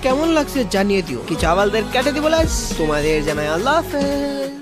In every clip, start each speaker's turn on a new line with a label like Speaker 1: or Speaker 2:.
Speaker 1: কেমন লাগছে জানিয়ে দিও। কি চাওয়ালদের কেটে দিব লাইস, তোমাদের জানাই আল্লাহ হাফেজ।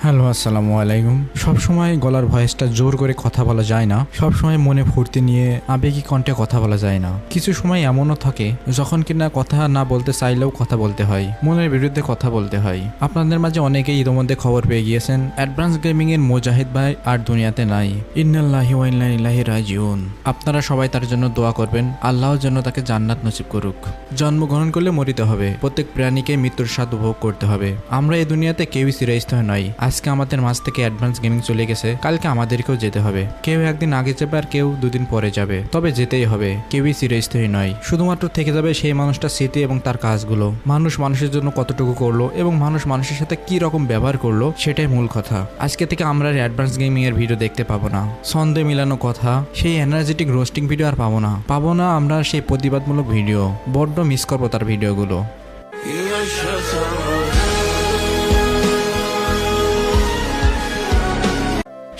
Speaker 2: হ্যালো, আসসালামু আলাইকুম। সবসময় গলার ভয়েসটা জোর করে কথা বলা যায় না, সবসময় মনে ফুর্তি নিয়ে আবেগী কণ্ঠে কথা বলা যায় না। কিছু সময় এমনও থাকে যখন কিনা কথা না বলতে চাইলেও কথা বলতে হয়, মনের বিরুদ্ধে কথা বলতে হয়। আপনাদের মাঝে অনেকেই ইতিমধ্যে খবর পেয়ে গিয়েছেন অ্যাডভান্স গেমিং এর মুজাহিদ ভাই আর দুনিয়াতে নাই। ইন্নাল্লাহি ওয়া ইন্না ইলাইহি রাজিউন। আপনারা সবাই তার জন্য দোয়া করবেন, আল্লাহর জন্য তাকে জান্নাত নসিব করুক। জন্মগ্রহণ করলে মরিতে হবে, প্রত্যেক প্রাণীকে মৃত্যুর স্বাদ উপভোগ করতে হবে। আমরা এই দুনিয়াতে কেউই চিরস্থায়ী নয়। আজকে আমাদের মাঝ থেকে অ্যাডভান্স গেমিং চলে গেছে, কালকে আমাদেরকেও যেতে হবে। কেউ একদিন আগে যাবে আর কেউ দুদিন পরে যাবে, তবে যেতেই হবে। কেউই চিরস্থায়ী নয়, শুধুমাত্র থেকে যাবে সেই মানুষটা স্মৃতি এবং তার কাজগুলো। মানুষ মানুষের জন্য কতটুকু করলো এবং মানুষ মানুষের সাথে কি রকম ব্যবহার করলো সেটাই মূল কথা। আজকে থেকে আমরা অ্যাডভান্স গেমিং এর ভিডিও দেখতে পাবো না, ছন্দে মিলানো কথা, সেই এনার্জেটিক রোস্টিং ভিডিও আর পাবো না আমরা সেই প্রতিবাদমূলক ভিডিও। বড্ড মিস করবো তার ভিডিওগুলো।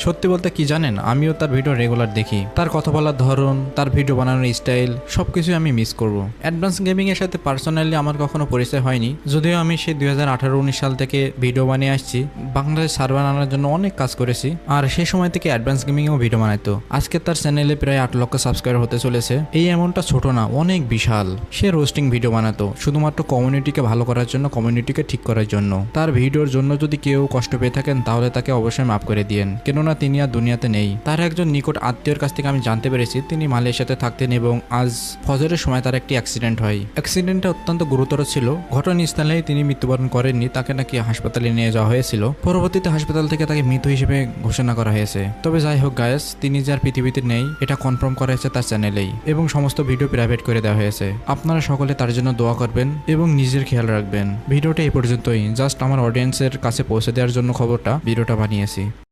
Speaker 2: সত্যি বলতে কি জানেন, আমিও তার ভিডিও রেগুলার দেখি। তার কথা বলার ধরন, তার ভিডিও বানানোর স্টাইল সবকিছু আমি মিস করব। অ্যাডভান্স গেমিং এর সাথে পার্সোনালি আমার কখনো পরিচয় হয়নি, যদিও আমি সেই 2018-19 সাল থেকে ভিডিও বানিয়ে আসছি। বাংলাদেশ সার্ভার আনার জন্য অনেক কাজ করেছি, আর সেই সময় থেকে অ্যাডভান্স গেমিং এও ভিডিও বানাইতো। আজকে তার চ্যানেলে প্রায় 8 লক্ষ সাবস্ক্রাইবার হতে চলেছে। এই এমনটা ছোট না, অনেক বিশাল। সে রোস্টিং ভিডিও বানাতো শুধুমাত্র কমিউনিটিকে ভালো করার জন্য, কমিউনিটিকে ঠিক করার জন্য। তার ভিডিওর জন্য যদি কেউ কষ্ট পেয়ে থাকেন তাহলে তাকে অবশ্যই মাফ করে দিয়েন, কেননা তিনি আর দুনিয়াতে নেই। তার একজন নিকট আত্মীয়র কাছ থেকে আমি জানতে পেরেছি তিনি মালয়েশিয়াতে থাকতেন এবং আজ ফজরের সময় তার একটি অ্যাক্সিডেন্ট হয়। অ্যাক্সিডেন্টটা অত্যন্ত গুরুতর ছিল। ঘটনাস্থলেই তিনি মৃত্যুবরণ করেননি, তাকে নাকি হাসপাতালে নিয়ে যাওয়া হয়েছিল। পরবর্তীতে হাসপাতাল থেকে তাকে মৃত হিসেবে ঘোষণা করা হয়েছে। তবে যাই হোক গায়েস, তিনি যে আর পৃথিবীতে নেই এটা কনফার্ম করা হয়েছে তার চ্যানেলেই, এবং সমস্ত ভিডিও প্রাইভেট করে দেওয়া হয়েছে। আপনারা সকলে তার জন্য দোয়া করবেন এবং নিজের খেয়াল রাখবেন। ভিডিওটা এই পর্যন্তই, জাস্ট আমার অডিয়েন্সের কাছে পৌঁছে দেওয়ার জন্য ভিডিওটা বানিয়েছি।